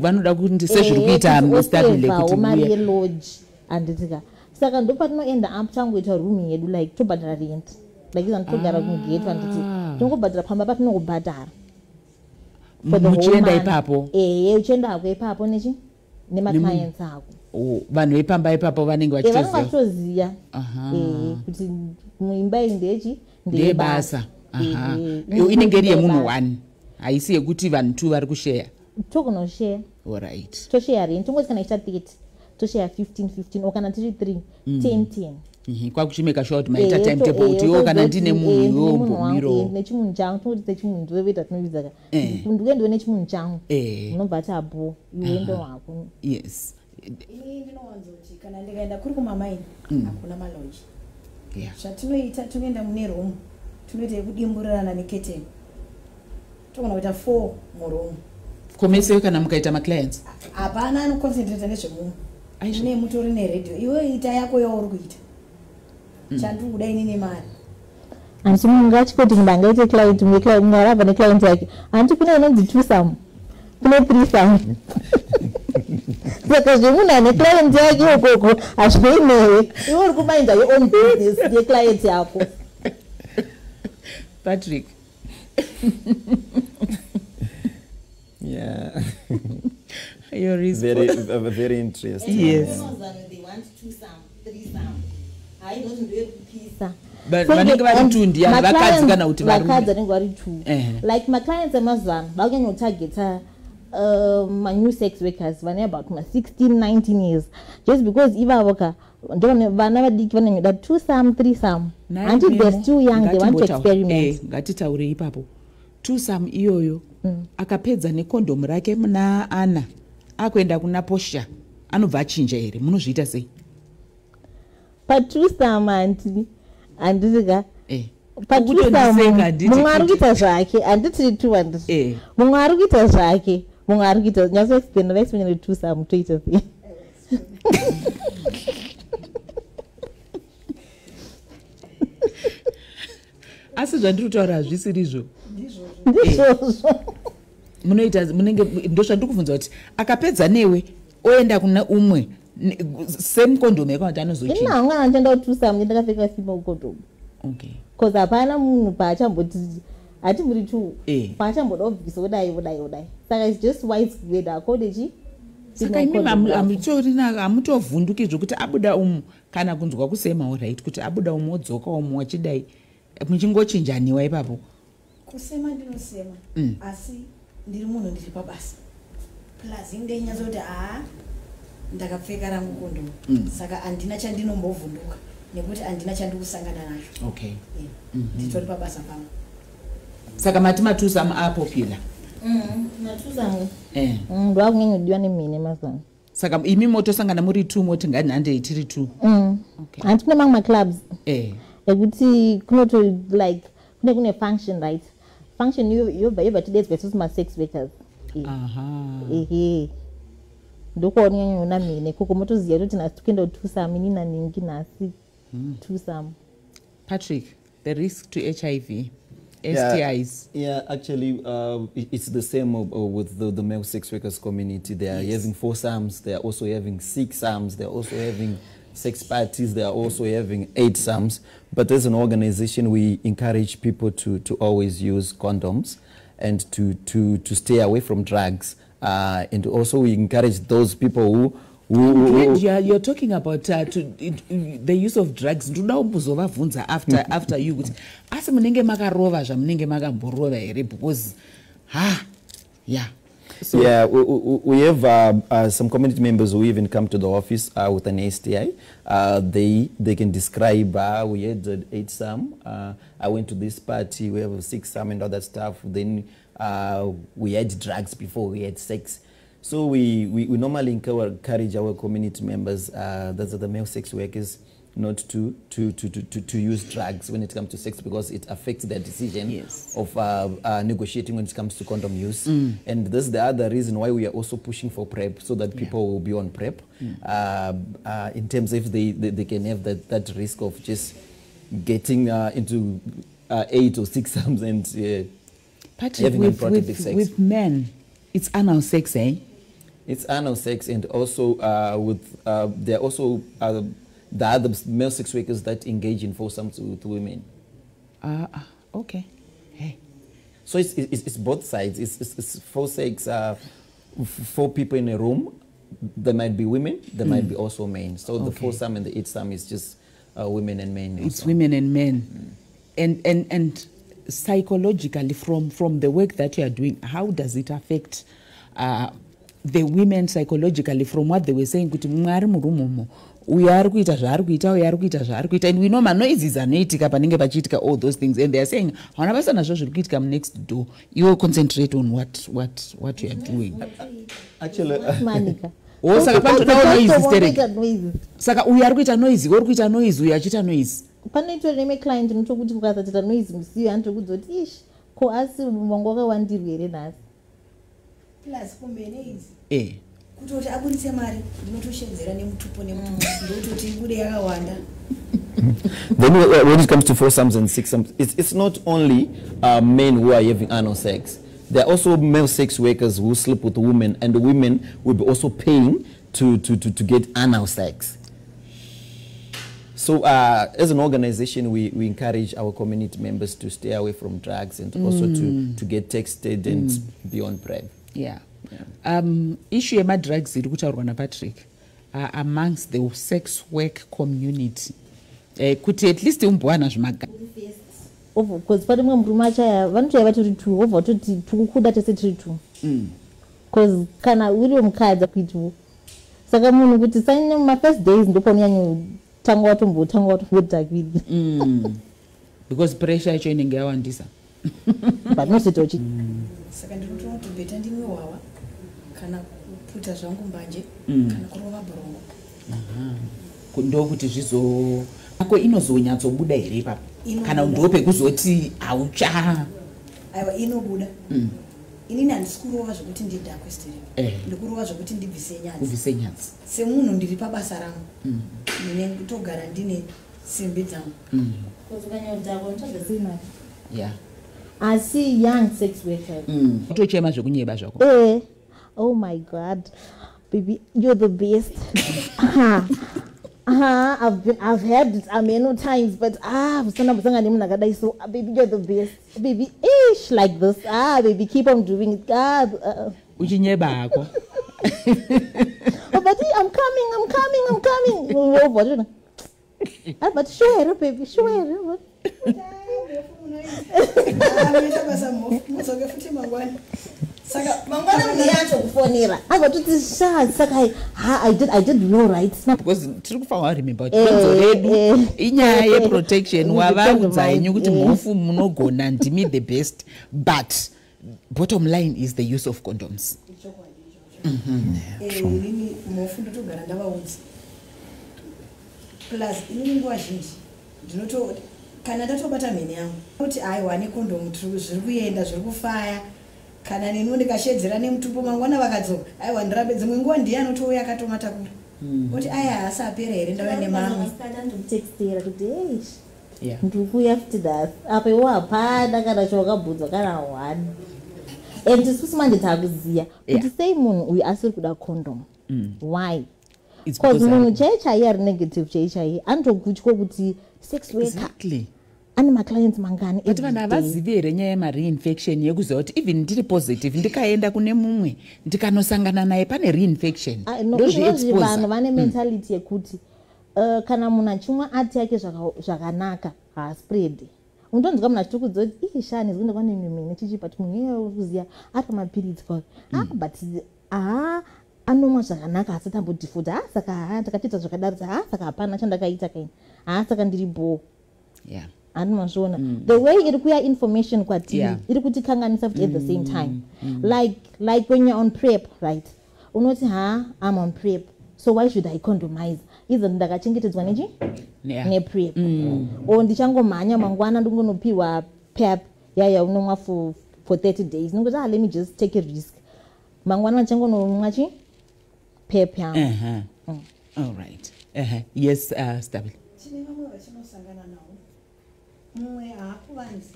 Vanoda kuti sezviri kuita mustabile kuti mari yeloji anditika saka ndopatinoenda up tangoita rooming yedu like tobhadhara rent like izani togara kugate anditi tongobhadhara pamba patinongobhadhara muchienda ipapo uchienda hako ipapo nemaclients ako. Vanhu vepamba ipapo vanenge vachitoziva kuti muimba iyi ndeyebasa inenge iri yemunhu 1 haisi yekuti vanhu 2 vari kusheya. Tokunoshare. All right. Toshare rent tongoti kana ichita 30 toshare 15 okana tiri 3 10 kwakuchimeka sure kuti maita timetable kuti iwo kana ndine munhu iwo mbomiro nechimunhu changu tongoti techimunhu ndoveta tinovidzaka ndikuende nechimunhu changu unobva tabo iwendo wako. Yes. Ini ndinowanzoti kana ndikaenda kuri kumamaini hakuna maloji. Zvatinoita tinoenda mune room tinoita yekudimburirana neketeni togona kuita 4 muroom. Komese kana mukaita maclients hapana anoconcentrate nezvemunhu ine mutori neredio iwe ita yako yauri kuita chandiri kuda inini mari. anti mungachikoti ndangaite client mungarava neclient yake anti kune inonzi Twosome kune threesome saka zvemunhu ane client yake ukoko hazvinoinewe iwe uri kumainda your own business yeclient yako. Patrick. Yeah. Your very interesting. Yes. They want Twosome, threesome. I don't know pizza. But vanenge vari two ndiyani vakadzi kana kuti vakadzi vanenge vari two. Like my clients amazana vakunyanya new sex workers vane about 16 19 years just because ivavo ka vana vadiki vanenge Twosome, threesome until they're still young they want to experiment. Ngatitaure ipapo Twosome iyoyo akapedza nekondomu rake muna ana akuenda kuna posha anobva achinja here munozviita sei? Twosome anti andisika Twosome mumwe ari kuita zvake handitiri tu handiti mumwe ari kuita zvake mumwe ari kuita nyatsoexplaina Twosome toita sei. Asi zvandiri kutaura hazvisiri izvo ndizvozvo munoita munenge ndozvandiri kubvunza kuti akapedza newe oenda kuna umwe same condom yakati anozochinja. ina hamwe anotenda Twosome ndakapfeka female condom. Okay. Because hapana munhu paachamboti hatimuri tu paachamboda kubvisa kudai saka it's just widespread akodechi. Saka imi hamutovhunduki zvokuti abuda umu kana kunzwa kusema alright kuti abuda umu wodzoka umu wachidai muchingochinjaniwa ipapo. Kusema ndinosema asi ndiri munhu ndiri pabasa plus indenyazoti ndakapfeka rangu kondomu saka handina chandinombovhunduka nekuti handina chandikusangana nacho. Okay. Nditori pabasa pangu. Saka Twosome apopula. Twosome ndoakunyanyodiwa nemhine mazana. Saka imi motosangana muri two moti nganhande tiri two. Handi kune mamwe maclubs ekuti kunoto like kune function right function yobva tidedzwa isusu ma-sex workers ndokuwaunonyanyona mhine koko motoziva kuti nhasi tikuenda Twosome ini naningi nhasi Twosome. Patrick, the risk to HIV, STIs. Yeah, actually, it's the same with the male sex workers community. They are having foursomes, they are also having sixsomes, they are also having sex parties, they are also having eightsomes. But as an organization, we encourage people to always use condoms and to stay away from drugs. And also we encourage those people who you're talking about the use of drugs. After you asi munenge makarova zvamunenge makamborova here because so we have some community members who even come to the office with an STI. They can describe we had 8some. I went to this party, we have 6some and other stuff. Then we had drugs before we had sex. So we normally encourage our community members, those are the male sex workers, not to use drugs when it comes to sex because it affects their decision of negotiating when it comes to condom use. And this is the other reason why we are also pushing for PrEP, so that people will be on PrEP in terms of if they can have that risk of just getting into 8 or 6 times and having unprotected sex. With men, it's anal sex, eh? It's anal sex, and also there are also the other male sex workers that engage in foursomes with women. Okay. Hey. So it's both sides. It's four sex, 4 people in a room. There might be women, there might be also men. So the foursome and the eightsome is just women and men. It's also women and men. And psychologically, from the work that you are doing, how does it affect the women psychologically? From what they were saying, we are kuita zvaari kuita, we are kuita zvaari kuita, and we know manoizes anoitika panenge pachiitika all those things, and they are saying hauna basa nazvo zviri kuitika next door, you concentrate on what you are doing. Actually saka panoda noise stereke, saka uyu ari kuita noise, uri kuita noise, uyu achiita noise. Panoitwa neme client notokuti ukasatita noise musiyo anotokudza kuti ish ko asi mwangu wakawandirwa here nhasi plus kumbene izi kutoti abudise mari ndinotoshedzera nemutupo nemutoti ibude yakawanda Then when it comes to foursomes and sixsomes, it's not only men who are having anal sex. There are also male sex workers who sleep with women, and the women will be also paying to get anal sex. So as an organization, we encourage our community members to stay away from drugs and also to get texted and be on PrEP. Yeah. Issue of drugs is Patrick amongst the sex work community. Could at least because for the moment, one try to two over to could that is a true. Because can I will cards up with you? Sagamun with the sign my first days in the pony tango out with that with. Because pressure training girl and this. But not it. Second room to be tending you hour. Can I put a song budget? Can I go over? Kundo kuti zvizo ako inozonyatsobuda here papa kana ndope kuzoti aucha aiwa inobuda inini handisikurova zvokuti ndidhakwesteri ndikurova zvokuti ndibvise nyadzi semunhu ndiri pabasa rangu nine kutogara ndine simbi dzangu asi young sex workers tochema zvekunyeba zvako oh my god baby you're the best I've heard it many times, but so baby you're the best, baby ish like this, baby keep on doing it, oh, but I'm coming. But sure, baby, sure. I did no right. Because remember protection the best, but bottom line is the use of condoms. Plus kana ndatobata mene yangu kuti aiwa nekondomu zviri kuenda zviri kufaya kana neni ndikashedzera nemutupo mangwana vakadzoka aiwa ndirabe dzimwe nguva ndiye anotouya akatomata kuri kuti aya asapera here ndauya nemamwe ndikutextera kuti ndikuya futi das apa iwo hapana kana chawakabvunzwa kana one and isusu manje takuziya kuti sei munhu uyu asiri kuda condom why because munhu chaichai ari negative chaichai anotokutya kuti sex worker ane maclients mangani but vanhu havazivi here nyaya yemareinfection yekuziva kuti even ndiri positive ndikaenda kune mumwe ndikanosangana naye pane reinfection vanhu vane mentality yekuti kana munhu achimwa ati yake zvakanaka haaspread unotonzwa munhu achiti kuziva kuti shani zvinda kwane mimene chichi but munhu iye kuziya ari pamapiritsi kwauri but anomwa zvakanaka asati ambodifuta saka ndakatiita zvakadaro saka hapana chandakaita kaini saka ndiri boo andomazviona the way iri kuya information kwatiri iri kutikanganisa futi at the same time like when you're on PrEP, right, unoti I'm on PrEP, so why should I condomize either ndakachengetedzwa nechi nePrEP or ndichangomhanya mangwana ndingonopiwa PrEP yaya unomwa for 30 days ndingoti let me just take a risk mangwana ndichangonomwa chi PrEP yangu all right yes Stabil chine vamwe vachinosangana nawo mumwe haakuvanzi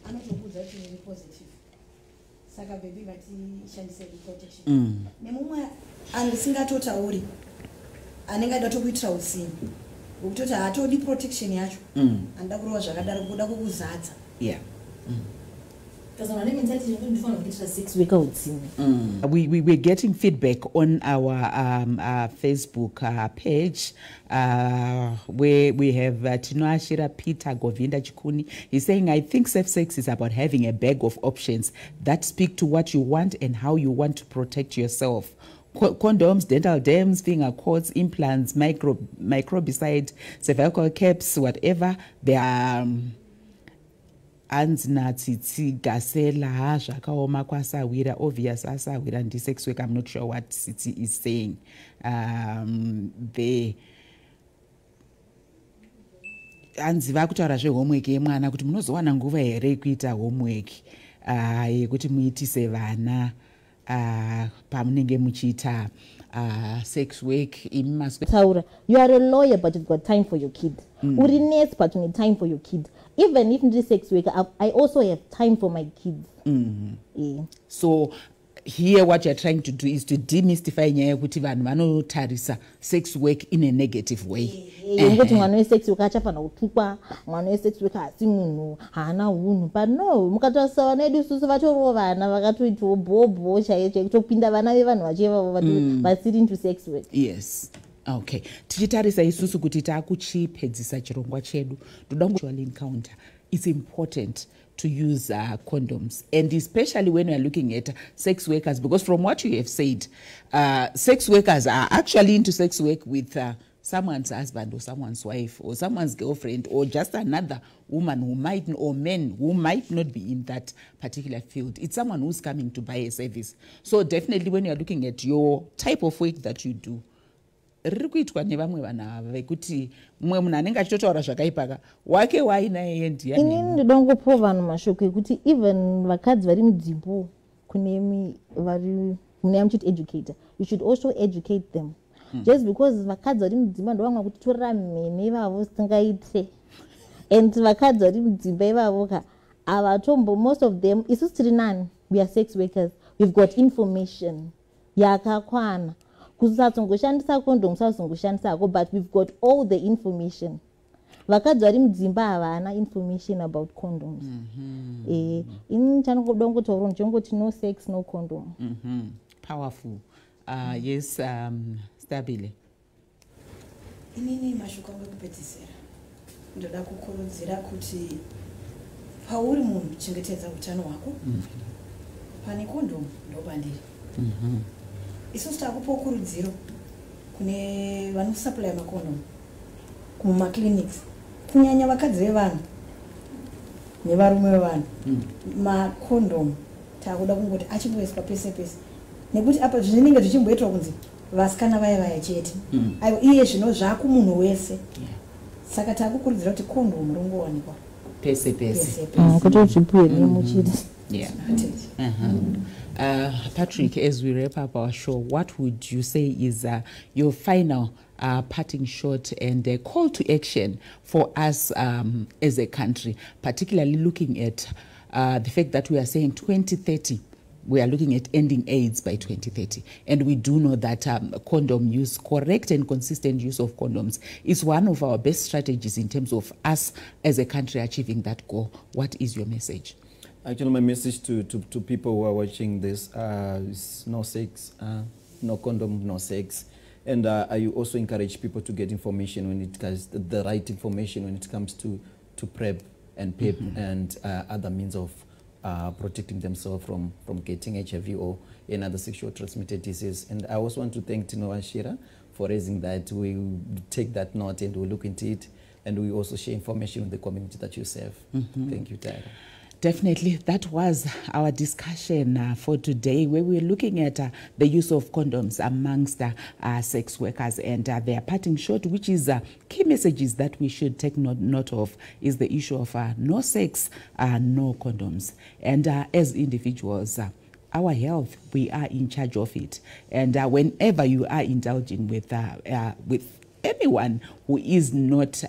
anotokudza kuti iri positive saka bebi vatishandise protection nemumwe andisingaatotauri anenge aida tokuitira usimbi wokutoti haatodi protection yacho anoda kurova zvakadaro kuda kukuzadza We're getting feedback on our Facebook page where we have Tinoita Peter Govinda Chikuni. He's saying, I think safe sex is about having a bag of options that speak to what you want and how you want to protect yourself. Condoms, dental dams, finger cords, implants, microbicide, cervical caps, whatever. They are anzinatsi gasela zvakaoma kwasawira obvious asawira ndi sex work. I'm not sure what Siti is saying. The anzi vakutaura zvehomework yemwana kuti munozowana nguva here yekuita homework yekuti muitise vana pamunenge muchiita sex work Taura, you are a lawyer but you've got time for your kid. Uri nurse but you need time for your kid. Even if this sex worker, I also have time for my kids. Yeah. So here what you're trying to do is to demystify nyaya kuti vanhu vanotarisa sex work in a negative way. Ngokuti mwana wesex worker achafana kutukwa, mwana wesex worker asi munhu haana unhu. But no, mukatarisa vana vedu isusu vatoriwo vana vakatoitawo bhobho chaiye kutopinda vana vevanhu vachivavo vasiri into sex work. Yes. Okay. Tichitarisa isusu kuti taakuchipedzisa chirongwa chedu. Toda sexual encounter. It's important to use condoms, and especially when we are looking at sex workers, because from what you have said, sex workers are actually into sex work with someone's husband or someone's wife or someone's girlfriend or just another woman who might, or men who might not be in that particular field. It's someone who's coming to buy a service. So definitely when you're looking at your type of work that you do, riri kuitwa nevamwe vanhu ava vekuti mumwe munhu anenge achitotaura zvakaipaka wake wainaye ndiani. Inini ndinoda kungopawo vanhu mashoko ekuti even vakadzi vari mudzimbo kune muchiti educator, you should also educate them. Just because vakadzi vari mudzimba ndovamwe kuti torera mhene ivavo singaite, and vakadzi vari mudzimba ivavo ka avatombo, most of them isusu tiri nani, we are sex workers, we've got information yakakwana. Kusasongoshandisa condom sasongoshandisako, but we've got all the information. Vakadzi vari mudzimba havana information about condoms. Ini chanongoda kungotaura ndichongoti no sex no condom. Powerful. Yes, Stabile. Inini mashoko ekupedzisira ndoda kukurudzira kuti pauri munhu chengetedza utano hwako. Pane condom ndobandiri. Isusu takupawo kurudziro kune vanosupply makondomu kumaclinics, kunyanya vakadzi vevanhu nevarume vevanhu. Makondomu takuda kungoti achimboiswa pese pese, nekuti apa zvinenge zvichimboitwa kunzi vasikana vaya chete. Aiwa iye zvino zvakumunhu wese. Saka takukurudzira kuti kondomu ringowanikwa pese pese. Kuti uchipiwe nemuchiri. Yeah. Patrick, as we wrap up our show, what would you say is your final parting shot and a call to action for us as a country, particularly looking at the fact that we are saying 2030, we are looking at ending AIDS by 2030. And we do know that condom use, correct and consistent use of condoms, is one of our best strategies in terms of us as a country achieving that goal. What is your message? Actually, my message to people who are watching this is no sex, no condom, no sex. And I also encourage people to get information when it comes, the right information when it comes to PrEP and PEP and other means of protecting themselves from getting HIV or any other sexual transmitted disease. And I also want to thank Tinoita for raising that. We will take that note and we'll look into it, and we also share information with the community that you serve. Thank you, Tyra. Definitely, that was our discussion for today, where we're looking at the use of condoms amongst sex workers and their parting shot, which is key messages that we should take note of, is the issue of no sex, no condoms. And as individuals, our health, we are in charge of it. And whenever you are indulging with anyone who is not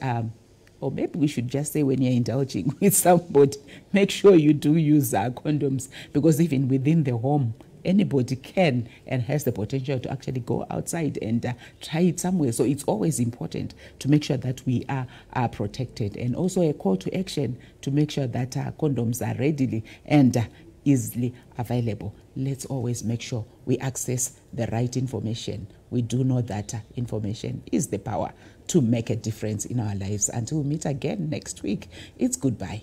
or maybe we should just say when you're indulging with somebody, make sure you do use condoms, because even within the home, anybody can and has the potential to actually go outside and try it somewhere. So it's always important to make sure that we are protected, and also a call to action to make sure that condoms are readily and easily available. Let's always make sure we access the right information. We do know that information is the power to make a difference in our lives. Until we meet again next week, it's goodbye.